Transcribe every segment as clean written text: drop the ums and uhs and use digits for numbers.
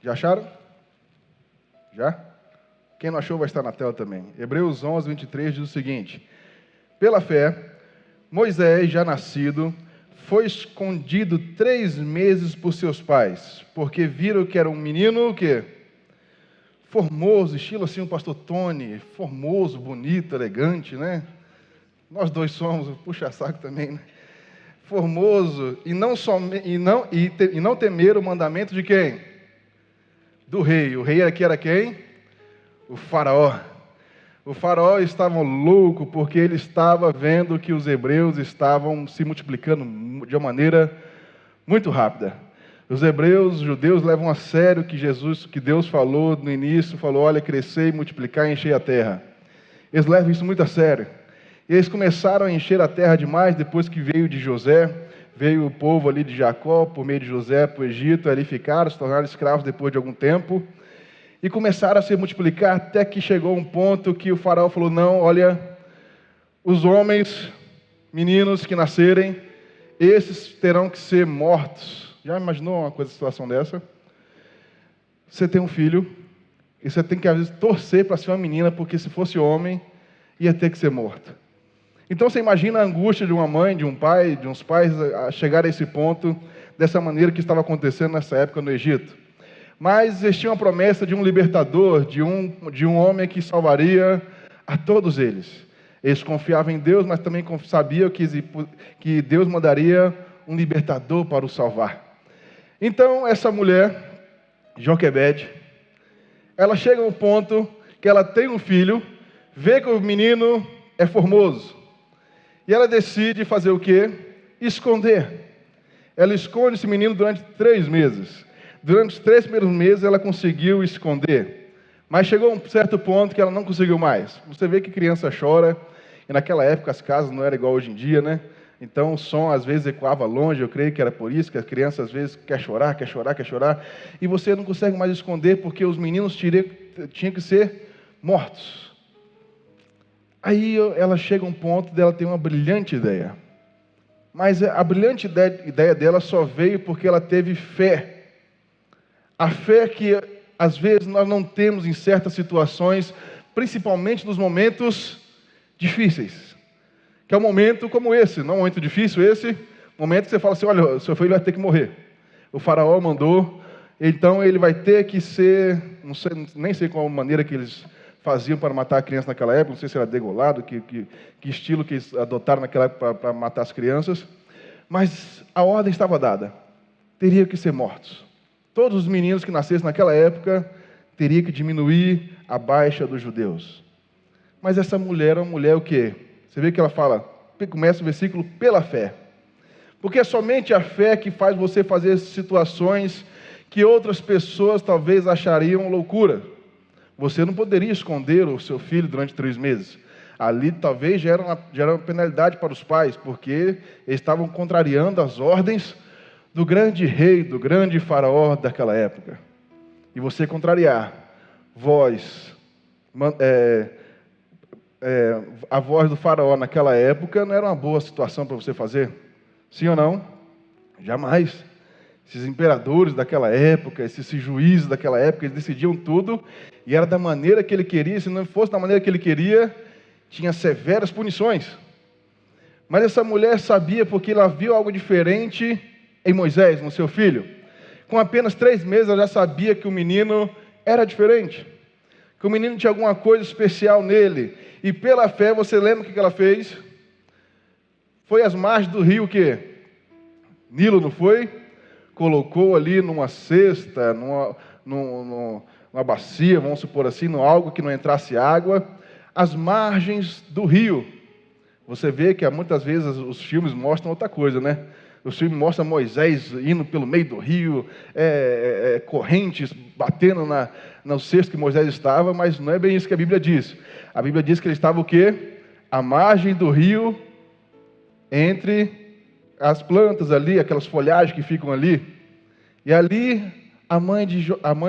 Já acharam? Já? Quem não achou vai estar na tela também. Hebreus 11, 23 diz o seguinte: pela fé, Moisés, já nascido, foi escondido 3 meses por seus pais, porque viram que era um menino, o quê? Formoso, estilo assim o pastor Tony, formoso, bonito, elegante, né? Nós dois somos, puxa saco também, né? Formoso, e não temer o mandamento de quem? Do rei. O rei aqui era quem? O faraó. O faraó estava louco porque ele estava vendo que os hebreus estavam se multiplicando de uma maneira muito rápida. Os hebreus, os judeus levam a sério que Deus falou no início, falou, olha, crescer, multiplicar e encher a terra. Eles levam isso muito a sério. E eles começaram a encher a terra demais depois que veio de José, veio o povo ali de Jacó, por meio de José, para o Egito, ali ficaram, se tornaram escravos depois de algum tempo, e começaram a se multiplicar até que chegou um ponto que o faraó falou, não, olha, os homens, meninos que nascerem, esses terão que ser mortos. Já imaginou uma situação dessa? Você tem um filho, e você tem que, às vezes, torcer para ser uma menina, porque se fosse homem, ia ter que ser morto. Então você imagina a angústia de uma mãe, de um pai, de uns pais, a chegar a esse ponto, dessa maneira que estava acontecendo nessa época no Egito. Mas existia uma promessa de um libertador, de um homem que salvaria a todos eles. Eles confiavam em Deus, mas também sabiam que Deus mandaria um libertador para o salvar. Então essa mulher, Joquebede, ela chega a um ponto que ela tem um filho, vê que o menino é formoso, e ela decide fazer o quê? Esconder. Ela esconde esse menino durante 3 meses. Durante os 3 primeiros meses ela conseguiu esconder. Mas chegou a um certo ponto que ela não conseguiu mais. Você vê que criança chora, e naquela época as casas não eram igual hoje em dia, né? Então o som às vezes ecoava longe, eu creio que era por isso que as crianças às vezes quer chorar, e você não consegue mais esconder porque os meninos tinham que ser mortos. Aí ela chega a um ponto dela ter uma brilhante ideia. Mas a brilhante ideia dela só veio porque ela teve fé. A fé que às vezes nós não temos em certas situações, principalmente nos momentos difíceis. Que é um momento como esse, não um momento difícil esse, momento que você fala assim, olha, seu filho vai ter que morrer. O faraó mandou, então ele vai ter que ser, não sei, nem sei qual maneira que eles faziam para matar a criança naquela época, não sei se era degolado, que estilo que eles adotaram naquela época para matar as crianças, mas a ordem estava dada, teria que ser mortos. Todos os meninos que nascessem naquela época teriam que diminuir a baixa dos judeus. Mas essa mulher é uma mulher o quê? Você vê que ela fala, começa o versículo, pela fé. Porque é somente a fé que faz você fazer situações que outras pessoas talvez achariam loucura. Você não poderia esconder o seu filho durante 3 meses. Ali talvez já era uma penalidade para os pais, porque eles estavam contrariando as ordens do grande rei, do grande faraó daquela época. E você contrariar a voz do faraó naquela época não era uma boa situação para você fazer? Sim ou não? Jamais. Esses imperadores daquela época, esses juízes daquela época, eles decidiam tudo e era da maneira que ele queria. Se não fosse da maneira que ele queria, tinha severas punições. Mas essa mulher sabia porque ela viu algo diferente em Moisés, no seu filho. Com apenas 3 meses ela já sabia que o menino era diferente, que o menino tinha alguma coisa especial nele. E pela fé, você lembra o que ela fez? Foi às margens do rio, o quê? Nilo, não foi? Colocou ali numa cesta, numa bacia, vamos supor assim, algo que não entrasse água, às margens do rio. Você vê que muitas vezes os filmes mostram outra coisa, né? Os filmes mostram Moisés indo pelo meio do rio, correntes batendo no cesto que Moisés estava, mas não é bem isso que a Bíblia diz. A Bíblia diz que ele estava o quê? À margem do rio, entre as plantas ali, aquelas folhagens que ficam ali, e ali a mãe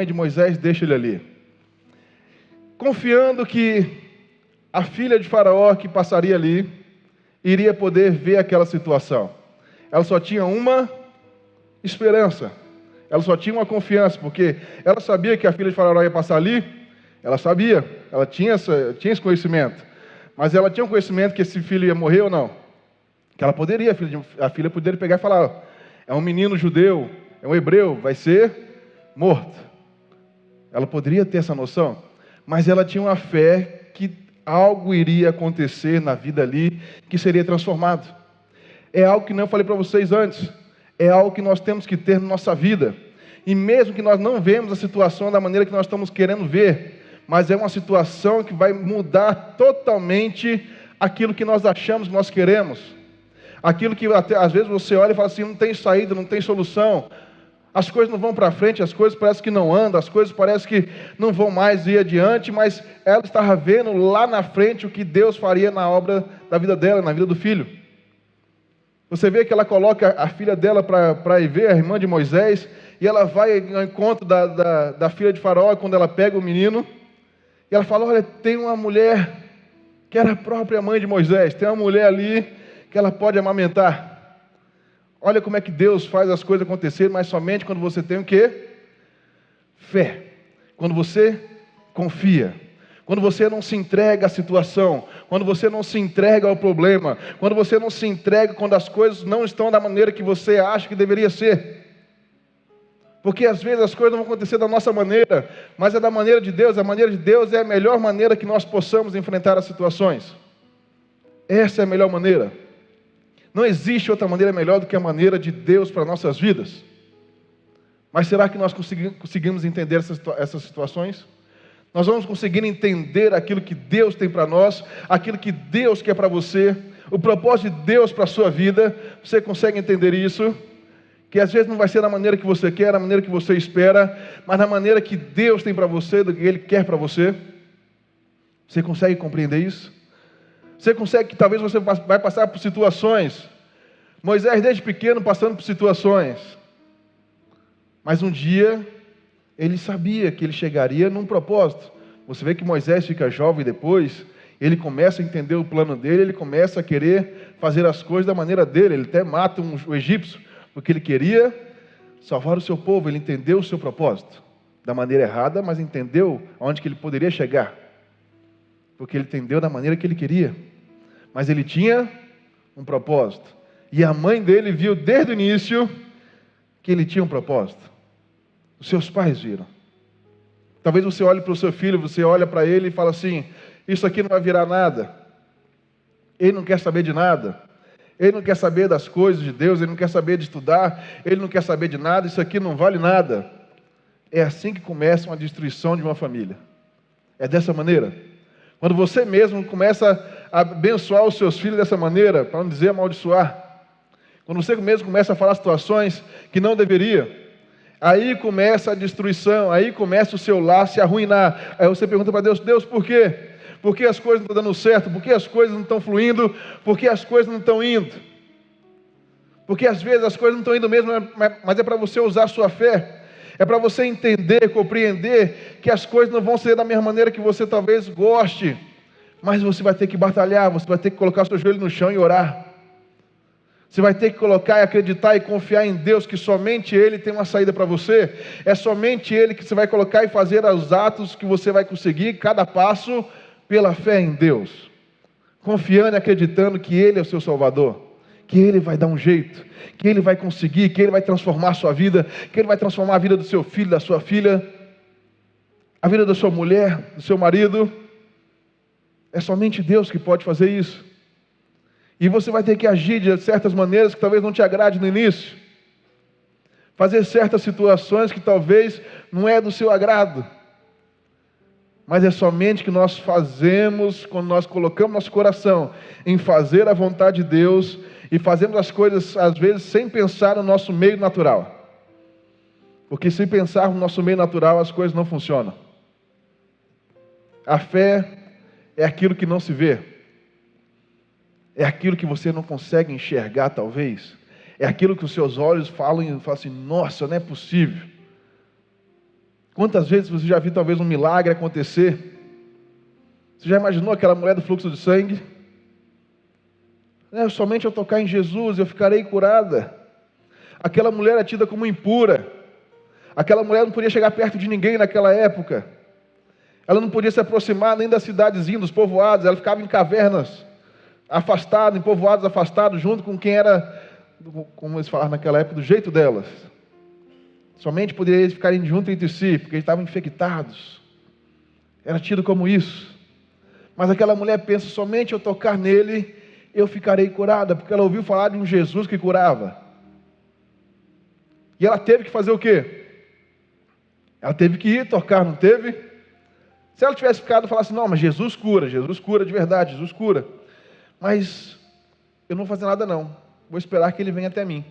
de Moisés deixa ele ali, confiando que a filha de Faraó que passaria ali, iria poder ver aquela situação. Ela só tinha uma esperança, Ela só tinha uma confiança, porque ela sabia que a filha de Faraó ia passar ali, ela sabia, ela tinha esse conhecimento. Mas ela tinha um conhecimento que esse filho ia morrer ou não? Que ela poderia, a filha poderia pegar e falar, ó, é um menino judeu, é um hebreu, vai ser morto. Ela poderia ter essa noção, mas ela tinha uma fé que algo iria acontecer na vida ali, que seria transformado. É algo que não eu falei para vocês antes, é algo que nós temos que ter na nossa vida. E mesmo que nós não vemos a situação da maneira que nós estamos querendo ver, mas é uma situação que vai mudar totalmente aquilo que nós achamos que nós queremos. Aquilo que até, às vezes você olha e fala assim, não tem saída, não tem solução. As coisas não vão para frente, as coisas parecem que não andam, as coisas parecem que não vão mais ir adiante, mas ela estava vendo lá na frente o que Deus faria na obra da vida dela, na vida do filho. Você vê que ela coloca a filha dela para ir ver, a irmã de Moisés, e ela vai ao encontro da filha de Faraó, quando ela pega o menino, e ela fala, olha, tem uma mulher que era a própria mãe de Moisés, tem uma mulher ali que ela pode amamentar. Olha como é que Deus faz as coisas acontecerem, mas somente quando você tem o quê? Fé. Quando você confia. Quando você não se entrega à situação. Quando você não se entrega ao problema. Quando você não se entrega quando as coisas não estão da maneira que você acha que deveria ser. Porque às vezes as coisas não vão acontecer da nossa maneira, mas é da maneira de Deus. A maneira de Deus é a melhor maneira que nós possamos enfrentar as situações. Essa é a melhor maneira. Não existe outra maneira melhor do que a maneira de Deus para nossas vidas. Mas será que nós conseguimos entender essas situações? Nós vamos conseguir entender aquilo que Deus tem para nós, aquilo que Deus quer para você, o propósito de Deus para a sua vida. Você consegue entender isso? Que às vezes não vai ser da maneira que você quer, da maneira que você espera, mas da maneira que Deus tem para você, do que Ele quer para você. Você consegue compreender isso? Você consegue que talvez você vai passar por situações. Moisés desde pequeno passando por situações. Mas um dia ele sabia que ele chegaria num propósito. Você vê que Moisés fica jovem depois, ele começa a entender o plano dele, ele começa a querer fazer as coisas da maneira dele. Ele até mata o egípcio, porque ele queria salvar o seu povo. Ele entendeu o seu propósito. Da maneira errada, mas entendeu aonde que ele poderia chegar. Porque ele entendeu da maneira que ele queria. Mas ele tinha um propósito. E a mãe dele viu desde o início que ele tinha um propósito. Os seus pais viram. Talvez você olhe para o seu filho, você olha para ele e fala assim, isso aqui não vai virar nada. Ele não quer saber de nada. Ele não quer saber das coisas de Deus, ele não quer saber de estudar, ele não quer saber de nada, isso aqui não vale nada. É assim que começa uma destruição de uma família. É dessa maneira. Quando você mesmo começa a abençoar os seus filhos dessa maneira, para não dizer amaldiçoar. Quando você mesmo começa a falar situações que não deveria, aí começa a destruição, aí começa o seu lar se arruinar. Aí você pergunta para Deus, Deus, por quê? Por que as coisas não estão dando certo? Por que as coisas não estão fluindo? Por que as coisas não estão indo? Porque às vezes as coisas não estão indo mesmo, mas é para você usar a sua fé. É para você entender, compreender que as coisas não vão ser da mesma maneira que você talvez goste. Mas você vai ter que batalhar, você vai ter que colocar seu joelho no chão e orar. Você vai ter que colocar e acreditar e confiar em Deus, que somente Ele tem uma saída para você. É somente Ele que você vai colocar e fazer os atos que você vai conseguir, cada passo, pela fé em Deus. Confiando e acreditando que Ele é o seu Salvador. Que Ele vai dar um jeito, que Ele vai conseguir, que Ele vai transformar a sua vida, que Ele vai transformar a vida do seu filho, da sua filha, a vida da sua mulher, do seu marido. É somente Deus que pode fazer isso. E você vai ter que agir de certas maneiras que talvez não te agrade no início. Fazer certas situações que talvez não é do seu agrado. Mas é somente que nós fazemos, quando nós colocamos nosso coração em fazer a vontade de Deus, e fazemos as coisas, às vezes, sem pensar no nosso meio natural. Porque se pensar no nosso meio natural, as coisas não funcionam. A fé é aquilo que não se vê. É aquilo que você não consegue enxergar, talvez. É aquilo que os seus olhos falam e falam assim, nossa, não é possível. Quantas vezes você já viu talvez um milagre acontecer? Você já imaginou aquela mulher do fluxo de sangue? Somente ao tocar em Jesus eu ficarei curada. Aquela mulher é tida como impura. Aquela mulher não podia chegar perto de ninguém naquela época. Ela não podia se aproximar nem das cidadezinhas, dos povoados. Ela ficava em cavernas, afastada, em povoados afastados, junto com quem era, como eles falavam naquela época, do jeito delas. Somente poderiam eles ficarem juntos entre si, porque eles estavam infectados. Era tido como isso. Mas aquela mulher pensa, somente eu tocar nele, eu ficarei curada, porque ela ouviu falar de um Jesus que curava. E ela teve que fazer o quê? Ela teve que ir tocar, não teve? Se ela tivesse ficado e falasse, não, mas Jesus cura de verdade, Jesus cura. Mas eu não vou fazer nada não, vou esperar que ele venha até mim.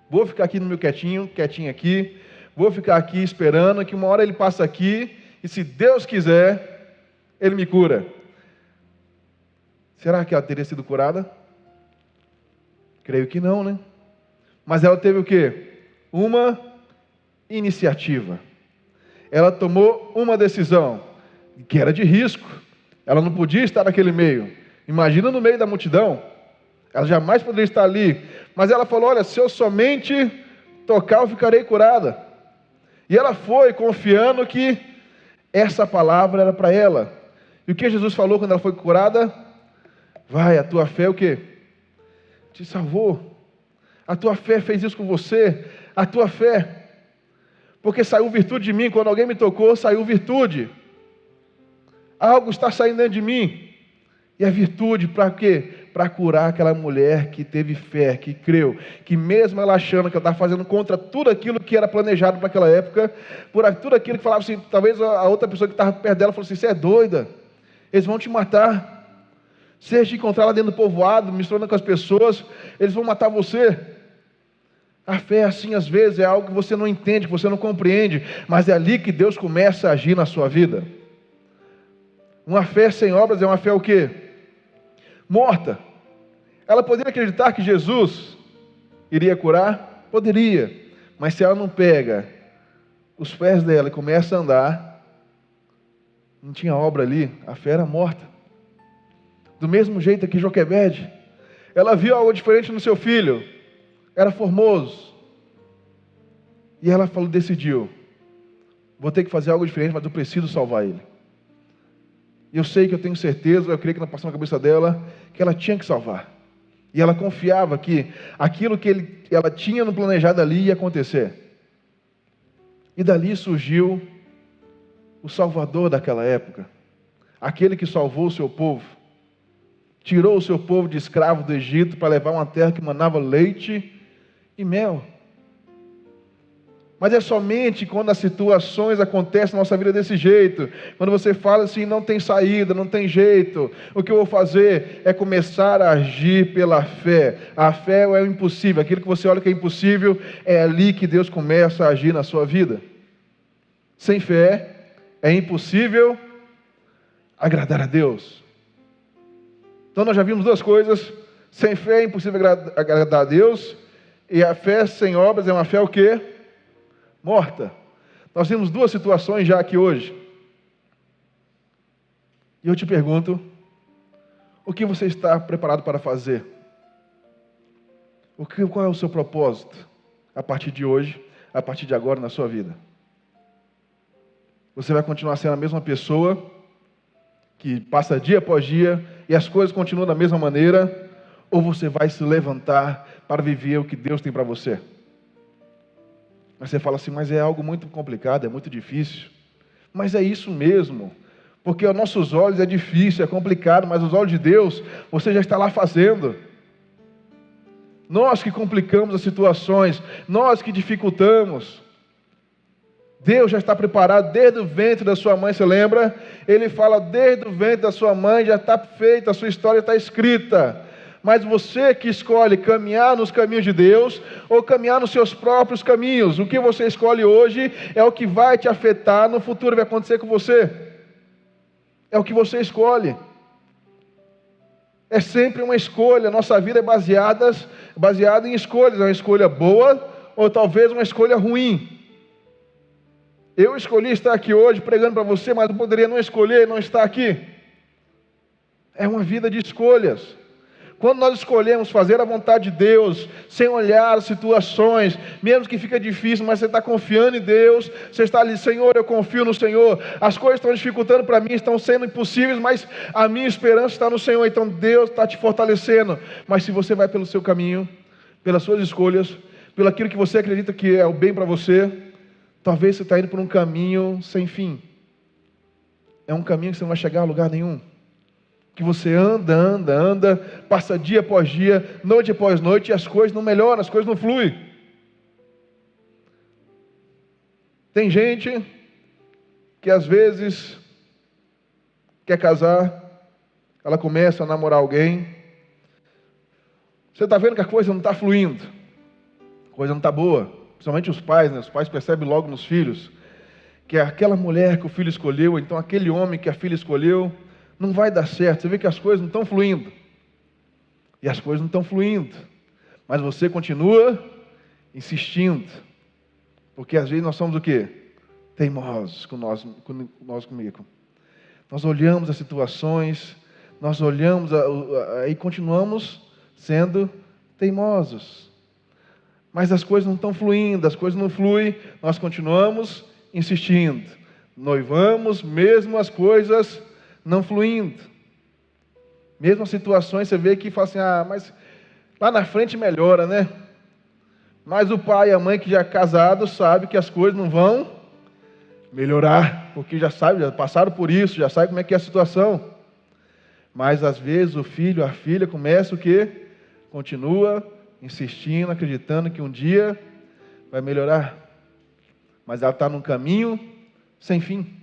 Vou ficar aqui no meu quietinho aqui, vou ficar aqui esperando que uma hora ele passa aqui, e se Deus quiser, ele me cura. Será que ela teria sido curada? Creio que não, né? Mas ela teve o quê? Uma iniciativa. Ela tomou uma decisão, que era de risco. Ela não podia estar naquele meio. Imagina no meio da multidão. Ela jamais poderia estar ali. Mas ela falou, olha, se eu somente tocar, eu ficarei curada. E ela foi confiando que essa palavra era para ela. E o que Jesus falou quando ela foi curada? Vai, a tua fé o quê? Te salvou. A tua fé fez isso com você. A tua fé. Porque saiu virtude de mim. Quando alguém me tocou, saiu virtude. Algo está saindo dentro de mim. E a virtude para quê? Para curar aquela mulher que teve fé, que creu, que mesmo ela achando que ela estava fazendo contra tudo aquilo que era planejado para aquela época, por tudo aquilo que falava assim, talvez a outra pessoa que estava perto dela falou assim, você é doida, eles vão te matar. Se eles te encontrar lá dentro do povoado, misturando com as pessoas, eles vão matar você. A fé assim às vezes é algo que você não entende, que você não compreende, mas é ali que Deus começa a agir na sua vida. Uma fé sem obras é uma fé o quê? Morta. Ela poderia acreditar que Jesus iria curar? Poderia. Mas se ela não pega os pés dela e começa a andar, não tinha obra ali, a fé era morta. Do mesmo jeito aqui Joquebede, ela viu algo diferente no seu filho, era formoso. E ela falou, decidiu, vou ter que fazer algo diferente, mas eu preciso salvar ele. E eu sei que eu tenho certeza, eu creio que não passou na cabeça dela, que ela tinha que salvar. E ela confiava que aquilo que ela tinha no planejado ali ia acontecer. E dali surgiu o Salvador daquela época. Aquele que salvou o seu povo. Tirou o seu povo de escravo do Egito para levar uma terra que manava leite e mel. Mas é somente quando as situações acontecem na nossa vida desse jeito, quando você fala assim, não tem saída, não tem jeito, o que eu vou fazer é começar a agir pela fé. A fé é o impossível, aquilo que você olha que é impossível, é ali que Deus começa a agir na sua vida. Sem fé é impossível agradar a Deus. Então nós já vimos duas coisas, sem fé é impossível agradar a Deus, e a fé sem obras é uma fé o quê? Morta. Nós temos duas situações já aqui hoje. E eu te pergunto, o que você está preparado para fazer? Qual é o seu propósito a partir de hoje, a partir de agora na sua vida? Você vai continuar sendo a mesma pessoa que passa dia após dia e as coisas continuam da mesma maneira, ou você vai se levantar para viver o que Deus tem para você? Mas você fala assim, mas é algo muito complicado, é muito difícil. Mas é isso mesmo, porque aos nossos olhos é difícil, é complicado, mas aos olhos de Deus, você já está lá fazendo. Nós que complicamos as situações, nós que dificultamos. Deus já está preparado desde o ventre da sua mãe, você lembra? Ele fala, desde o ventre da sua mãe já está feita, a sua história está escrita. Mas você que escolhe caminhar nos caminhos de Deus ou caminhar nos seus próprios caminhos, o que você escolhe hoje é o que vai te afetar no futuro, vai acontecer com você. É o que você escolhe. É sempre uma escolha, nossa vida é baseada em escolhas, é uma escolha boa ou talvez uma escolha ruim. Eu escolhi estar aqui hoje pregando para você, mas eu poderia não escolher e não estar aqui. É uma vida de escolhas. Quando nós escolhemos fazer a vontade de Deus, sem olhar as situações, mesmo que fica difícil, mas você está confiando em Deus, você está ali, Senhor, eu confio no Senhor, as coisas estão dificultando para mim, estão sendo impossíveis, mas a minha esperança está no Senhor, então Deus está te fortalecendo. Mas se você vai pelo seu caminho, pelas suas escolhas, pelo aquilo que você acredita que é o bem para você, talvez você está indo por um caminho sem fim. É um caminho que você não vai chegar a lugar nenhum. Que você anda, passa dia após dia, noite após noite, e as coisas não melhoram, as coisas não fluem. Tem gente que às vezes quer casar, ela começa a namorar alguém, você está vendo que a coisa não está fluindo, a coisa não está boa, principalmente os pais, né? Os pais percebem logo nos filhos, que é aquela mulher que o filho escolheu, ou então aquele homem que a filha escolheu, não vai dar certo. Você vê que as coisas não estão fluindo. E as coisas não estão fluindo. Mas você continua insistindo. Porque às vezes nós somos o quê? Teimosos com nós comigo. Nós olhamos as situações, nós olhamos e continuamos sendo teimosos. Mas as coisas não estão fluindo, as coisas não fluem, nós continuamos insistindo. Noivamos, mesmo as coisas não fluindo. Mesmo as situações, você vê que fala assim, mas lá na frente melhora, né? Mas o pai e a mãe que já é casado sabe que as coisas não vão melhorar, porque já passaram por isso, já sabe como é que é a situação. Mas às vezes o filho, a filha começa o quê? Continua insistindo, acreditando que um dia vai melhorar. Mas ela está num caminho sem fim.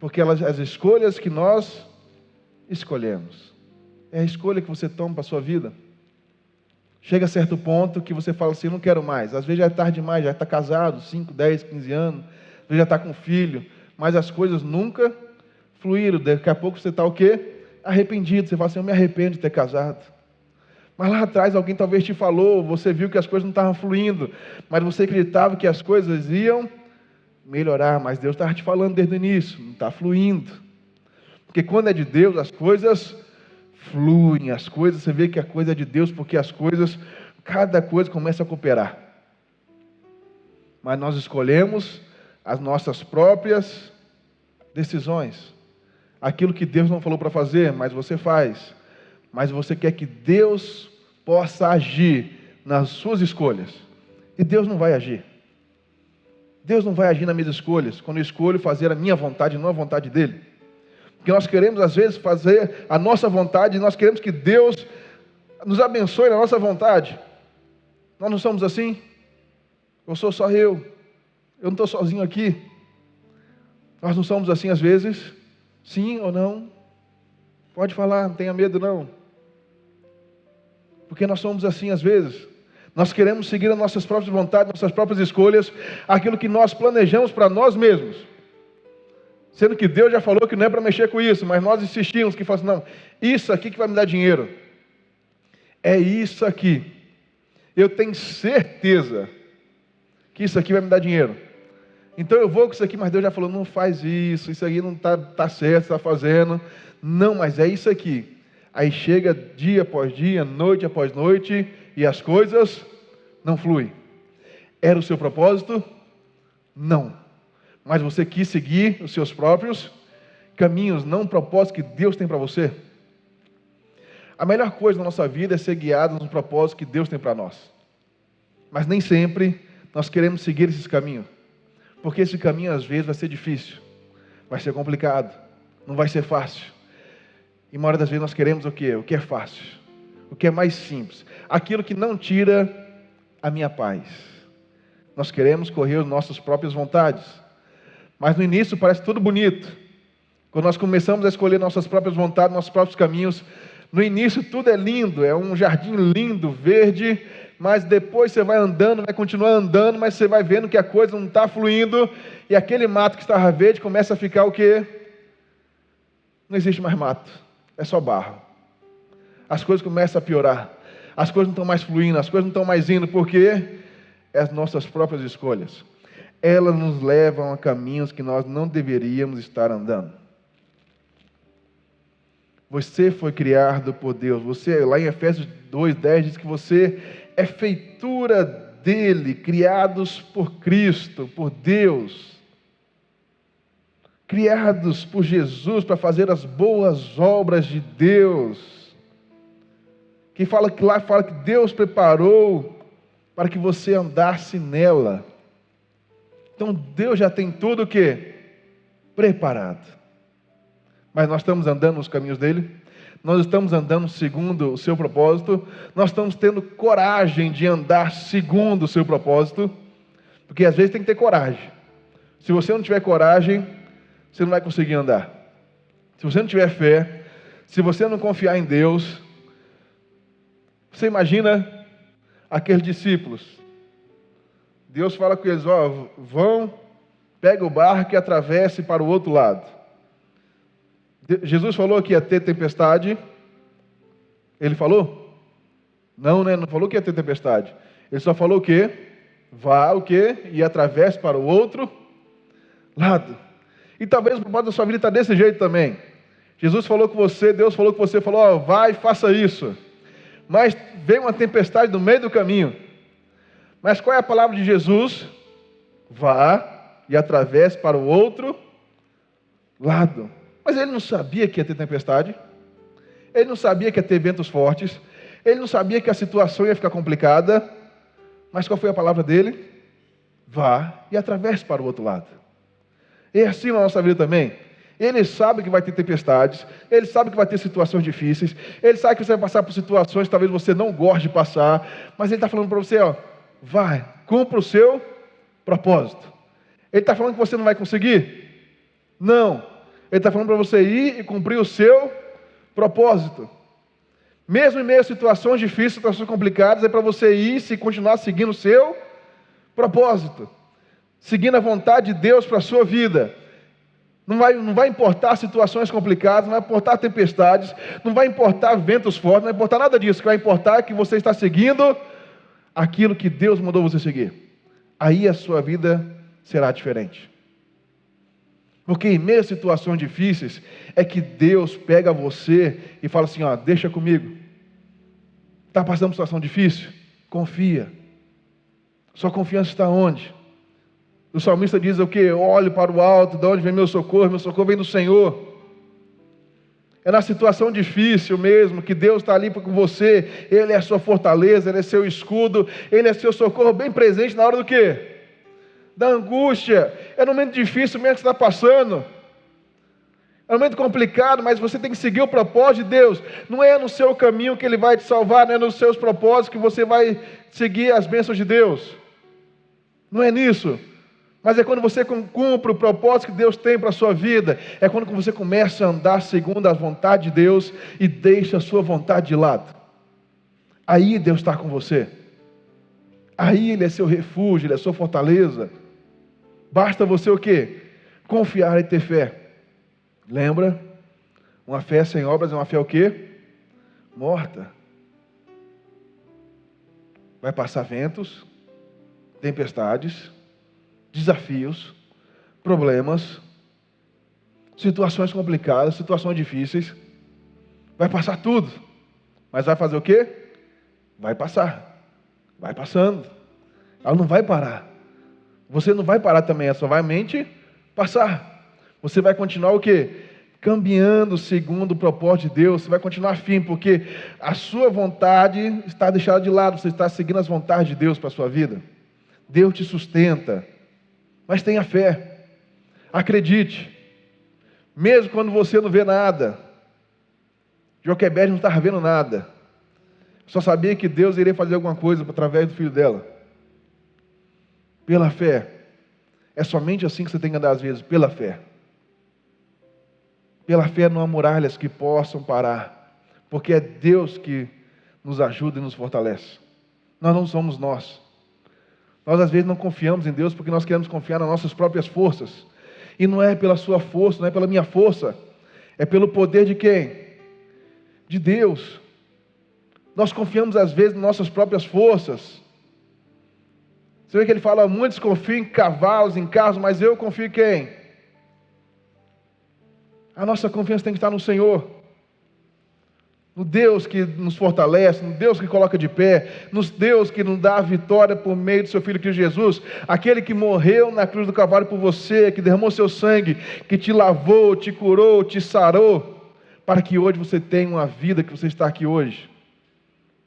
Porque as escolhas que nós escolhemos, é a escolha que você toma para a sua vida. Chega a certo ponto que você fala assim, não quero mais. Às vezes já é tarde demais, já está casado, 5, 10, 15 anos, às vezes já está com filho, mas as coisas nunca fluíram. Daqui a pouco você está o quê? Arrependido. Você fala assim, eu me arrependo de ter casado. Mas lá atrás alguém talvez te falou, você viu que as coisas não estavam fluindo, mas você acreditava que as coisas iam melhorar, mas Deus estava te falando desde o início, não está fluindo. Porque quando é de Deus, as coisas fluem, as coisas, você vê que a coisa é de Deus, porque as coisas, cada coisa começa a cooperar. Mas nós escolhemos as nossas próprias decisões. Aquilo que Deus não falou para fazer, mas você faz. Mas você quer que Deus possa agir nas suas escolhas. E Deus não vai agir. Deus não vai agir nas minhas escolhas, quando eu escolho fazer a minha vontade, não a vontade dEle. Porque nós queremos, às vezes, fazer a nossa vontade, e nós queremos que Deus nos abençoe na nossa vontade. Nós não somos assim? Eu sou só eu não estou sozinho aqui. Nós não somos assim às vezes? Sim ou não? Pode falar, não tenha medo não. Porque nós somos assim às vezes. Nós queremos seguir as nossas próprias vontades, nossas próprias escolhas, aquilo que nós planejamos para nós mesmos. Sendo que Deus já falou que não é para mexer com isso, mas nós insistimos que fala assim, não, isso aqui que vai me dar dinheiro. É isso aqui. Eu tenho certeza que isso aqui vai me dar dinheiro. Então eu vou com isso aqui, mas Deus já falou, não faz isso aí não está certo, está fazendo. Não, mas é isso aqui. Aí chega dia após dia, noite após noite, e as coisas não fluem. Era o seu propósito? Não. Mas você quis seguir os seus próprios caminhos, não o propósito que Deus tem para você. A melhor coisa na nossa vida é ser guiados no propósito que Deus tem para nós. Mas nem sempre nós queremos seguir esses caminhos. Porque esse caminho às vezes vai ser difícil, vai ser complicado, não vai ser fácil. E uma hora das vezes nós queremos o quê? O que é fácil, o que é mais simples, aquilo que não tira a minha paz. Nós queremos correr as nossas próprias vontades, mas no início parece tudo bonito. Quando nós começamos a escolher nossas próprias vontades, nossos próprios caminhos, no início tudo é lindo, é um jardim lindo, verde, mas depois você vai andando, vai continuar andando, mas você vai vendo que a coisa não está fluindo, e aquele mato que estava verde começa a ficar o quê? Não existe mais mato, é só barro. As coisas começam a piorar, as coisas não estão mais fluindo, as coisas não estão mais indo, porque é as nossas próprias escolhas. Elas nos levam a caminhos que nós não deveríamos estar andando. Você foi criado por Deus. Você, lá em Efésios 2:10, diz que você é feitura dele, criados por Cristo, por Deus. Criados por Jesus para fazer as boas obras de Deus. Que lá fala que Deus preparou para que você andasse nela. Então Deus já tem tudo o quê? Preparado. Mas nós estamos andando nos caminhos dele? Nós estamos andando segundo o seu propósito? Nós estamos tendo coragem de andar segundo o seu propósito? Porque às vezes tem que ter coragem. Se você não tiver coragem, você não vai conseguir andar. Se você não tiver fé, se você não confiar em Deus, você imagina aqueles discípulos. Deus fala com eles, vão, pega o barco e atravesse para o outro lado. Jesus falou que ia ter tempestade. Ele falou? Não, né? Não falou que ia ter tempestade. Ele só falou o quê? Vá o quê? E atravesse para o outro lado. E talvez o propósito da sua vida está desse jeito também. Jesus falou com você, Deus falou com você, falou, vai, faça isso. Mas vem uma tempestade no meio do caminho. Mas qual é a palavra de Jesus? Vá e atravesse para o outro lado. Mas ele não sabia que ia ter tempestade. Ele não sabia que ia ter ventos fortes. Ele não sabia que a situação ia ficar complicada. Mas qual foi a palavra dele? Vá e atravesse para o outro lado. E assim na nossa vida também. Ele sabe que vai ter tempestades. Ele sabe que vai ter situações difíceis. Ele sabe que você vai passar por situações que talvez você não goste de passar. Mas ele está falando para você, vai, cumpra o seu propósito. Ele está falando que você não vai conseguir? Não. Ele está falando para você ir e cumprir o seu propósito. Mesmo em meio a situações difíceis, situações complicadas, é para você ir e continuar seguindo o seu propósito. Seguindo a vontade de Deus para a sua vida. Não vai importar situações complicadas, não vai importar tempestades, não vai importar ventos fortes, não vai importar nada disso. O que vai importar é que você está seguindo aquilo que Deus mandou você seguir. Aí a sua vida será diferente. Porque em meio a situações difíceis, é que Deus pega você e fala assim, deixa comigo. Está passando por situação difícil? Confia. Sua confiança está onde? O salmista diz o quê? Olho para o alto, de onde vem meu socorro vem do Senhor. É na situação difícil mesmo, que Deus está ali com você, Ele é a sua fortaleza, Ele é seu escudo, Ele é seu socorro bem presente na hora do quê? Da angústia. É no momento difícil mesmo que você está passando. É um momento complicado, mas você tem que seguir o propósito de Deus. Não é no seu caminho que Ele vai te salvar, não é nos seus propósitos que você vai seguir as bênçãos de Deus. Não é nisso. Mas é quando você cumpre o propósito que Deus tem para a sua vida. É quando você começa a andar segundo a vontade de Deus e deixa a sua vontade de lado. Aí Deus está com você. Aí Ele é seu refúgio, Ele é sua fortaleza. Basta você o quê? Confiar e ter fé. Lembra? Uma fé sem obras é uma fé o quê? Morta. Vai passar ventos, tempestades, desafios, problemas, situações complicadas, situações difíceis. Vai passar tudo. Mas vai fazer o quê? Vai passar. Vai passando. Ela não vai parar. Você não vai parar também, ela só vai mente passar. Você vai continuar o quê? Caminhando segundo o propósito de Deus. Você vai continuar firme, porque a sua vontade está deixada de lado. Você está seguindo as vontades de Deus para a sua vida. Deus te sustenta. Mas tenha fé. Acredite. Mesmo quando você não vê nada. Joquebede não estava vendo nada. Só sabia que Deus iria fazer alguma coisa através do filho dela. Pela fé. É somente assim que você tem que andar às vezes, pela fé. Pela fé não há muralhas que possam parar. Porque é Deus que nos ajuda e nos fortalece. Nós não somos nós. Nós às vezes não confiamos em Deus porque nós queremos confiar nas nossas próprias forças. E não é pela sua força, não é pela minha força. É pelo poder de quem? De Deus. Nós confiamos às vezes nas nossas próprias forças. Você vê que ele fala, muitos confiam em cavalos, em carros, mas eu confio em quem? A nossa confiança tem que estar no Senhor. no Deus que nos fortalece, no Deus que coloca de pé, no Deus que nos dá a vitória por meio do seu Filho Cristo Jesus, aquele que morreu na cruz do Calvário por você, que derramou seu sangue, que te lavou, te curou, te sarou, para que hoje você tenha uma vida, que você está aqui hoje.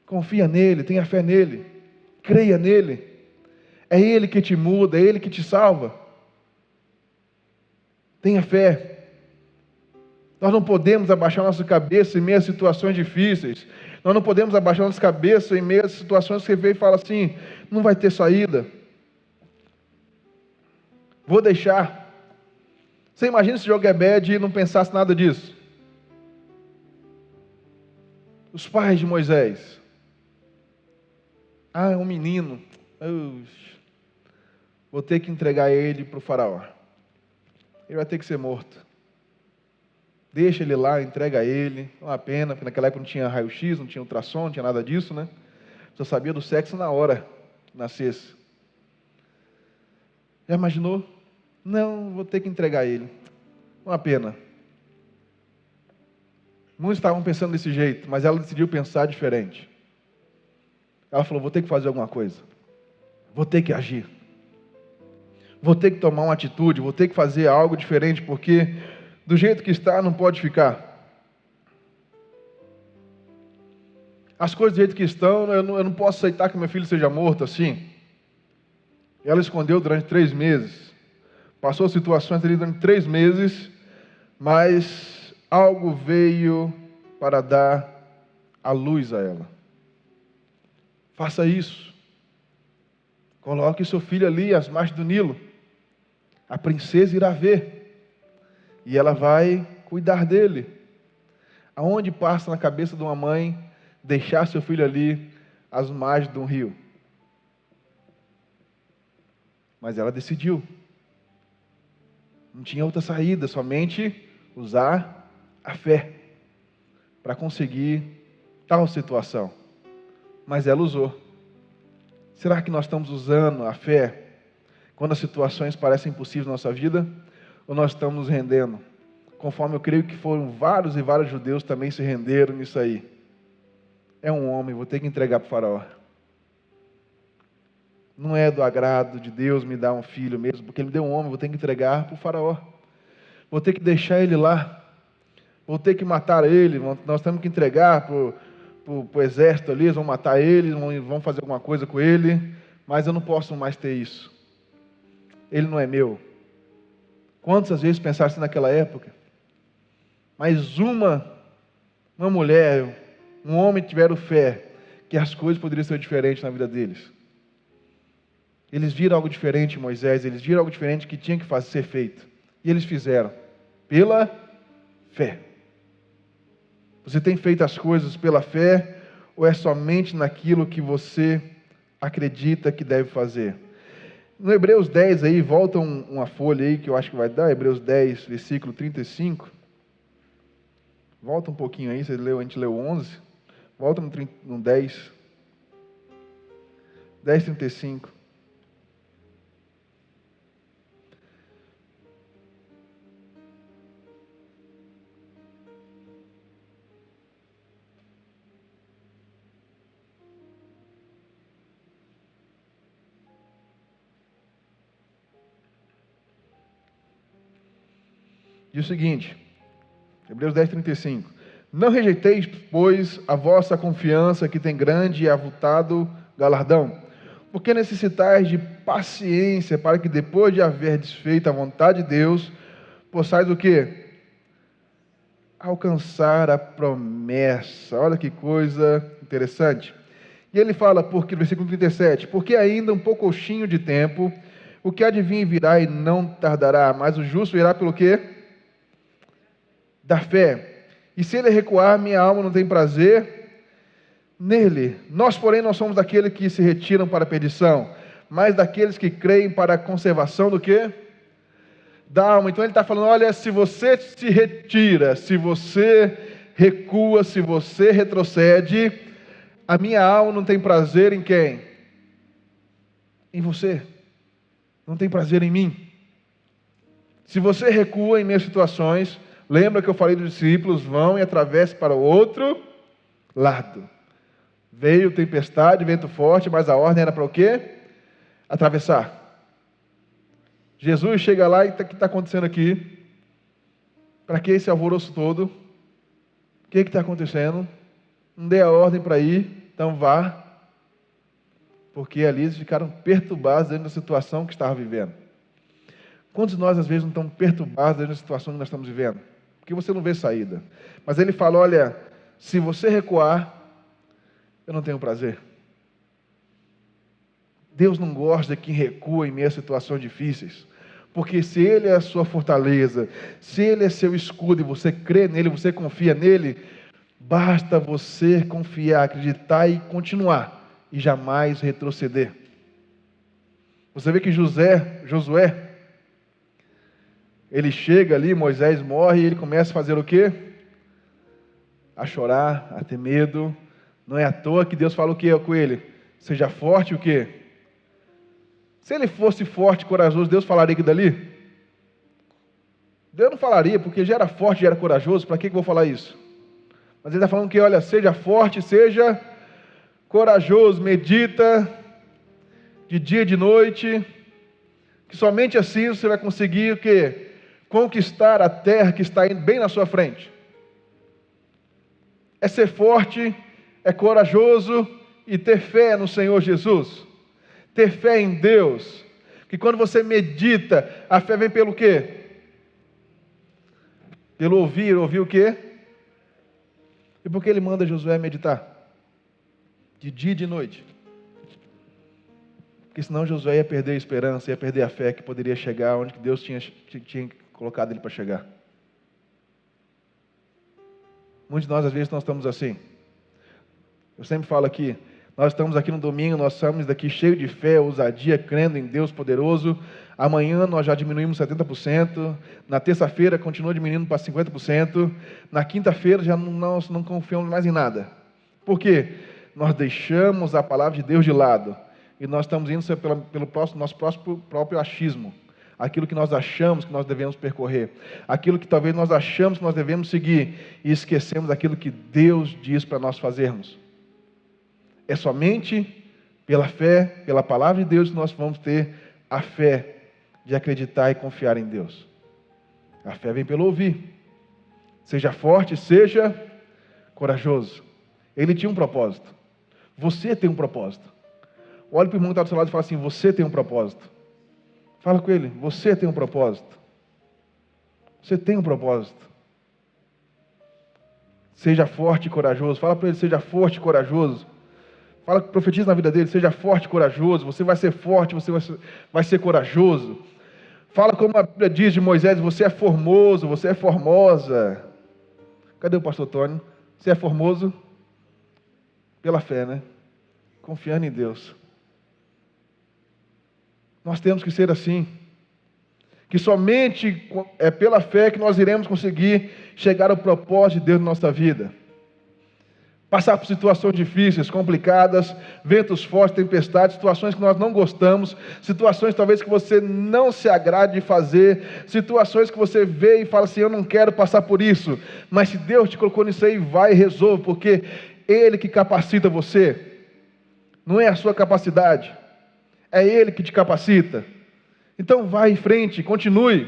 Confia nele, tenha fé nele, creia nele. É ele que te muda, é ele que te salva. Tenha fé. Nós não podemos abaixar nossa cabeça em meio a situações difíceis. Nós não podemos abaixar nossa cabeça em meio a situações que você vê e fala assim, não vai ter saída. Vou deixar. Você imagina se Joquebede não pensasse nada disso? Os pais de Moisés. É um menino. Vou ter que entregar ele para o faraó. Ele vai ter que ser morto. Deixa ele lá, entrega ele. É uma pena, porque naquela época não tinha raio-x, não tinha ultrassom, não tinha nada disso, né? Só sabia do sexo na hora que nascesse. Já imaginou? Não, vou ter que entregar ele. Uma pena. Muitos estavam pensando desse jeito, mas ela decidiu pensar diferente. Ela falou, vou ter que fazer alguma coisa. Vou ter que agir. Vou ter que tomar uma atitude, vou ter que fazer algo diferente, porque do jeito que está não pode ficar. As coisas do jeito que estão, eu não posso aceitar que meu filho seja morto assim. Ela escondeu durante 3 meses. Passou situações ali durante 3 meses, mas algo veio para dar a luz a ela. Faça isso. Coloque seu filho ali às margens do Nilo. A princesa irá ver. E ela vai cuidar dele. Aonde passa na cabeça de uma mãe deixar seu filho ali às margens de um rio? Mas ela decidiu. Não tinha outra saída, somente usar a fé para conseguir tal situação. Mas ela usou. Será que nós estamos usando a fé quando as situações parecem impossíveis na nossa vida? Ou nós estamos nos rendendo? Conforme eu creio que foram vários e vários judeus também se renderam nisso aí. É um homem, vou ter que entregar para o faraó. Não é do agrado de Deus me dar um filho mesmo, porque ele me deu um homem, vou ter que entregar para o faraó. Vou ter que deixar ele lá. Vou ter que matar ele, nós temos que entregar para o exército ali, eles vão matar ele, vão fazer alguma coisa com ele, mas eu não posso mais ter isso. Ele não é meu. Quantas vezes pensaram assim naquela época? Mas uma mulher, um homem tiveram fé que as coisas poderiam ser diferentes na vida deles. Eles viram algo diferente em Moisés, eles viram algo diferente que tinha que ser feito. E eles fizeram, pela fé. Você tem feito as coisas pela fé, ou é somente naquilo que você acredita que deve fazer? No Hebreus 10 aí, volta uma folha aí que eu acho que vai dar, Hebreus 10, versículo 35. Volta um pouquinho aí, a gente leu 11. Volta no 10. 10, 35. Diz o seguinte, Hebreus 10, 35. Não rejeiteis, pois, a vossa confiança, que tem grande e avultado galardão, porque necessitais de paciência, para que depois de haver desfeito a vontade de Deus, possais o quê? Alcançar a promessa. Olha que coisa interessante. E ele fala, porque, no versículo 37, porque ainda um pouquinho de tempo, o que há de vir virá e não tardará, mas o justo virá pelo quê? Da fé. E se ele recuar, minha alma não tem prazer nele. Nós, porém, não somos daqueles que se retiram para a perdição, mas daqueles que creem para a conservação do quê? Da alma. Então ele está falando, olha, se você se retira, se você recua, se você retrocede, a minha alma não tem prazer em quem? Em você. Não tem prazer em mim. Se você recua em minhas situações, lembra que eu falei dos discípulos, vão e atravessem para o outro lado. Veio tempestade, vento forte, mas a ordem era para o quê? Atravessar. Jesus chega lá e o que está acontecendo aqui? Para que esse alvoroço todo? O que está acontecendo? Não dei a ordem para ir, então vá. Porque ali eles ficaram perturbados dentro da situação que estavam vivendo. Quantos de nós às vezes não estamos perturbados dentro da situação que nós estamos vivendo? Porque você não vê saída. Mas ele fala, olha, se você recuar, eu não tenho prazer. Deus não gosta de quem recua em meio a situações difíceis. Porque se Ele é a sua fortaleza, se Ele é seu escudo e você crê nele, você confia nele, basta você confiar, acreditar e continuar, e jamais retroceder. Você vê que Josué, ele chega ali, Moisés morre, e ele começa a fazer o quê? A chorar, a ter medo. Não é à toa que Deus fala o quê com ele? Seja forte o quê? Se ele fosse forte e corajoso, Deus falaria aquilo dali? Deus não falaria, porque já era forte, já era corajoso, para que eu vou falar isso? Mas ele está falando que, olha, seja forte, seja corajoso, medita de dia e de noite, que somente assim você vai conseguir o quê? Conquistar a terra que está indo bem na sua frente. É ser forte, é corajoso e ter fé no Senhor Jesus. Ter fé em Deus. Que quando você medita, a fé vem pelo quê? Pelo ouvir o quê? E por que ele manda Josué meditar? De dia e de noite. Porque senão Josué ia perder a esperança, ia perder a fé que poderia chegar onde Deus tinha colocado ele para chegar. Muitos de nós, às vezes, nós estamos assim. Eu sempre falo aqui, nós estamos aqui no domingo, nós estamos daqui cheio de fé, ousadia, crendo em Deus poderoso. Amanhã nós já diminuímos 70%. Na terça-feira continua diminuindo para 50%. Na quinta-feira já não confiamos mais em nada. Por quê? Nós deixamos a palavra de Deus de lado. E nós estamos indo pelo nosso próprio achismo. Aquilo que nós achamos que nós devemos percorrer. Aquilo que talvez nós achamos que nós devemos seguir. E esquecemos aquilo que Deus diz para nós fazermos. É somente pela fé, pela palavra de Deus, que nós vamos ter a fé de acreditar e confiar em Deus. A fé vem pelo ouvir. Seja forte, seja corajoso. Ele tinha um propósito. Você tem um propósito. Olhe para o irmão que está do seu lado e fala assim, você tem um propósito. Fala com ele, você tem um propósito. Você tem um propósito. Seja forte e corajoso. Fala para ele, seja forte e corajoso. Fala, profetiza na vida dele, seja forte e corajoso. Você vai ser forte, você vai ser corajoso. Fala como a Bíblia diz de Moisés, você é formoso, você é formosa. Cadê o pastor Tony? Você é formoso? Pela fé, né? Confiando em Deus. Nós temos que ser assim. Que somente é pela fé que nós iremos conseguir chegar ao propósito de Deus na nossa vida. Passar por situações difíceis, complicadas, ventos fortes, tempestades, situações que nós não gostamos, situações talvez que você não se agrade de fazer, situações que você vê e fala assim, eu não quero passar por isso, mas se Deus te colocou nisso aí, vai e resolve, porque Ele que capacita você, não é a sua capacidade, é Ele que te capacita. Então vai em frente, continue.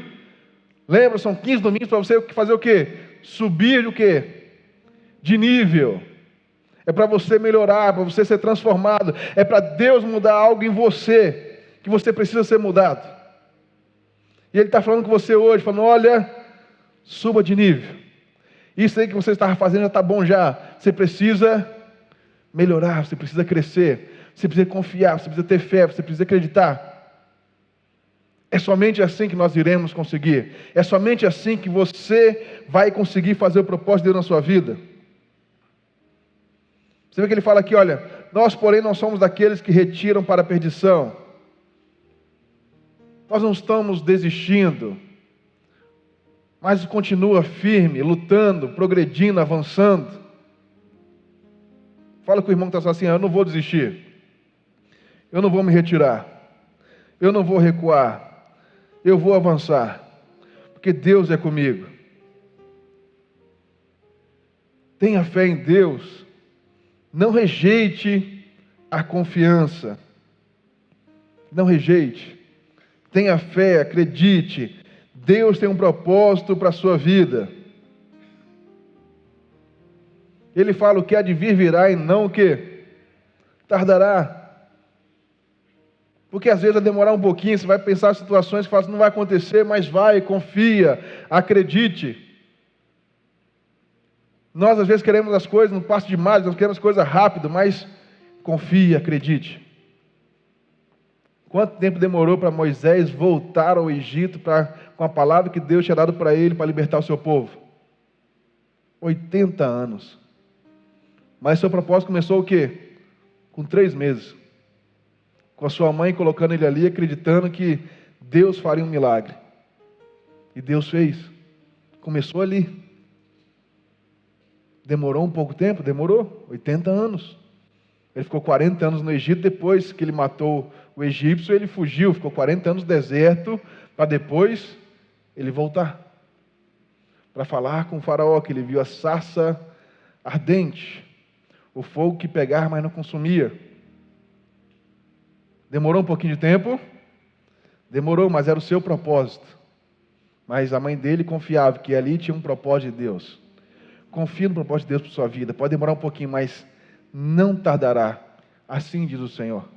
Lembra, são 15 domingos para você fazer o quê? Subir o quê? De nível. É para você melhorar, para você ser transformado. É para Deus mudar algo em você, que você precisa ser mudado. E Ele está falando com você hoje, falando, olha, suba de nível. Isso aí que você estava fazendo já está bom já. Você precisa melhorar, você precisa crescer. Você precisa confiar, você precisa ter fé, você precisa acreditar. É somente assim que nós iremos conseguir. É somente assim que você vai conseguir fazer o propósito de Deus na sua vida. Você vê que ele fala aqui, olha, nós porém não somos daqueles que retiram para a perdição. Nós não estamos desistindo, mas continua firme, lutando, progredindo, avançando. Fala com o irmão que está assim, eu não vou desistir. Eu não vou me retirar. Eu não vou recuar. Eu vou avançar. Porque Deus é comigo. Tenha fé em Deus. Não rejeite a confiança. Não rejeite. Tenha fé, acredite. Deus tem um propósito para a sua vida. Ele fala: o que há de vir virá e não o que tardará. Porque às vezes vai demorar um pouquinho, você vai pensar em situações que fala, não vai acontecer, mas vai, confia, acredite. Nós às vezes queremos as coisas no passo demais, nós queremos coisas rápido, mas confie, acredite. Quanto tempo demorou para Moisés voltar ao Egito com a palavra que Deus tinha dado para ele para libertar o seu povo? 80 anos. Mas seu propósito começou o quê? Com 3 meses. Com a sua mãe colocando ele ali, acreditando que Deus faria um milagre. E Deus fez. Começou ali. Demorou um pouco tempo? Demorou. 80 anos. Ele ficou 40 anos no Egito, depois que ele matou o egípcio, ele fugiu, ficou 40 anos no deserto, para depois ele voltar. Para falar com o faraó, que ele viu a sarça ardente, o fogo que pegava, mas não consumia. Demorou um pouquinho de tempo? Demorou, mas era o seu propósito. Mas a mãe dele confiava que ali tinha um propósito de Deus. Confie no propósito de Deus para a sua vida. Pode demorar um pouquinho, mas não tardará. Assim diz o Senhor.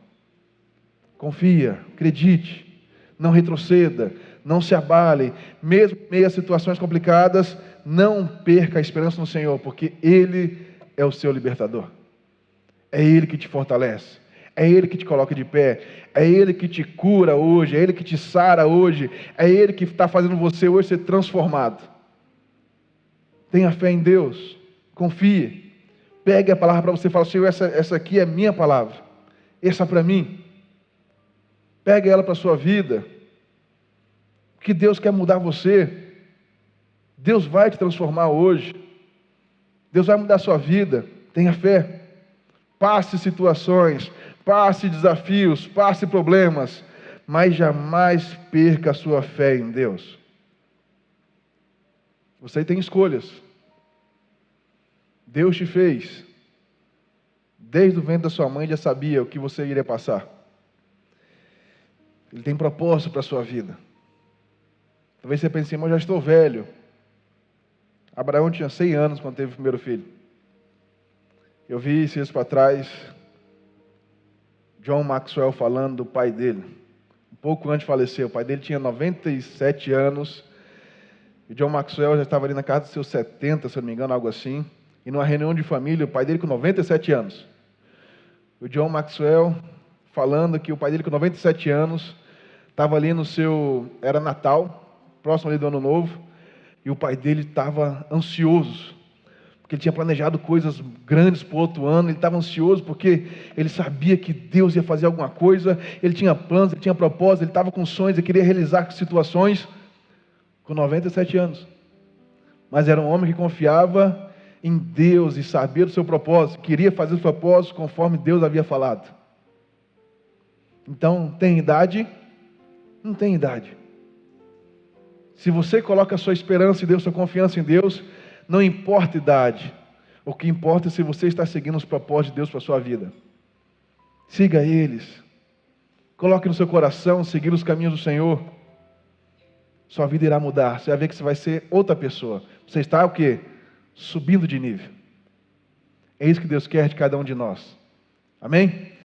Confia, acredite, não retroceda, não se abale. Mesmo em meio a situações complicadas, não perca a esperança no Senhor, porque Ele é o seu libertador. É Ele que te fortalece. É Ele que te coloca de pé. É Ele que te cura hoje. É Ele que te sara hoje. É Ele que está fazendo você hoje ser transformado. Tenha fé em Deus. Confie. Pegue a palavra para você e fale: Senhor, essa aqui é minha palavra. Essa é para mim. Pegue ela para a sua vida. Que Deus quer mudar você. Deus vai te transformar hoje. Deus vai mudar a sua vida. Tenha fé. Passe situações, passe desafios, passe problemas, mas jamais perca a sua fé em Deus. Você tem escolhas. Deus te fez. Desde o ventre da sua mãe já sabia o que você iria passar. Ele tem propósito para a sua vida. Talvez você pense: mas eu já estou velho. Abraão tinha 100 anos quando teve o primeiro filho. Eu vi esses dias para trás John Maxwell falando do pai dele. Um pouco antes de falecer, o pai dele tinha 97 anos. E John Maxwell já estava ali na casa dos seus 70, se eu não me engano, algo assim. E numa reunião de família, o pai dele com 97 anos. O John Maxwell falando que o pai dele com 97 anos estava ali no seu... Era Natal, próximo ali do Ano Novo. E o pai dele estava ansioso, porque ele tinha planejado coisas grandes para o outro ano. Ele estava ansioso porque ele sabia que Deus ia fazer alguma coisa. Ele tinha planos, ele tinha propósitos, ele estava com sonhos, ele queria realizar situações com 97 anos. Mas era um homem que confiava em Deus e sabia do seu propósito, queria fazer os propósitos conforme Deus havia falado. Então, tem idade? Não tem idade. Se você coloca a sua esperança em Deus, sua confiança em Deus, não importa a idade. O que importa é se você está seguindo os propósitos de Deus para a sua vida. Siga eles. Coloque no seu coração seguir os caminhos do Senhor. Sua vida irá mudar. Você vai ver que você vai ser outra pessoa. Você está o quê? Subindo de nível. É isso que Deus quer de cada um de nós. Amém?